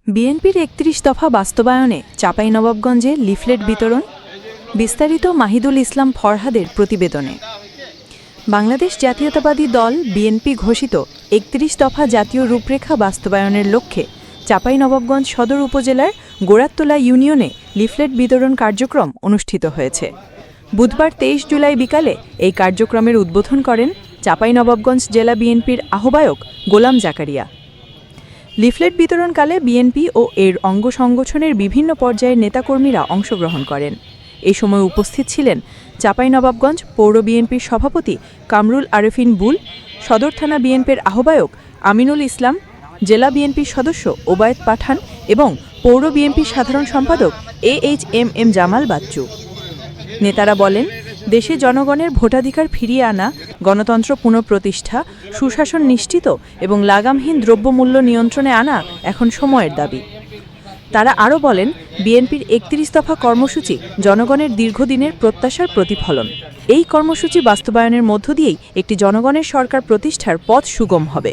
বিএনপির ৩১ দফা বাস্তবায়নে চাঁপাইনবাবগঞ্জে লিফলেট বিতরণ। বিস্তারিত মাহিদুল ইসলাম ফরহাদের প্রতিবেদনে। বাংলাদেশ জাতীয়তাবাদী দল বিএনপি ঘোষিত ৩১ দফা জাতীয় রূপরেখা বাস্তবায়নের লক্ষ্যে চাঁপাইনবাবগঞ্জ সদর উপজেলার গোড়াতলা ইউনিয়নে লিফলেট বিতরণ কার্যক্রম অনুষ্ঠিত হয়েছে। বুধবার ২৩ জুলাই বিকালে এই কার্যক্রমের উদ্বোধন করেন চাঁপাইনবাবগঞ্জ জেলা বিএনপির আহ্বায়ক গোলাম জাকারিয়া। লিফলেট বিতরণকালে বিএনপি ও এর অঙ্গ সংগঠনের বিভিন্ন পর্যায়ের নেতাকর্মীরা অংশগ্রহণ করেন। এই সময় উপস্থিত ছিলেন চাঁপাইনবাবগঞ্জ পৌর বিএনপির সভাপতি কামরুল আরেফিন বুল, সদর থানা বিএনপির আহ্বায়ক আমিনুল ইসলাম, জেলা বিএনপির সদস্য ওবায়দ পাঠান এবং পৌর বিএনপির সাধারণ সম্পাদক AHMM জামাল বাচ্চু। নেতারা বলেন, দেশে জনগণের ভোটাধিকার ফিরিয়ে আনা, গণতন্ত্র পুনঃপ্রতিষ্ঠা, সুশাসন নিশ্চিত এবং লাগামহীন দ্রব্যমূল্য নিয়ন্ত্রণে আনা এখন সময়ের দাবি। তারা আরও বলেন, বিএনপির ৩১ দফা কর্মসূচি জনগণের দীর্ঘদিনের প্রত্যাশার প্রতিফলন। এই কর্মসূচি বাস্তবায়নের মধ্য দিয়েই একটি জনগণের সরকার প্রতিষ্ঠার পথ সুগম হবে।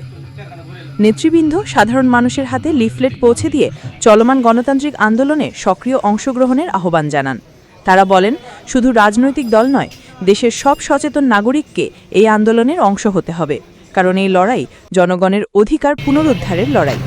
নেতৃবৃন্দ সাধারণ মানুষের হাতে লিফলেট পৌঁছে দিয়ে চলমান গণতান্ত্রিক আন্দোলনে সক্রিয় অংশগ্রহণের আহ্বান জানান। তারা বলেন, শুধু রাজনৈতিক দল নয়, দেশের সব সচেতন নাগরিককে এই আন্দোলনের অংশ হতে হবে, কারণ এই লড়াই জনগণের অধিকার পুনরুদ্ধারের লড়াই।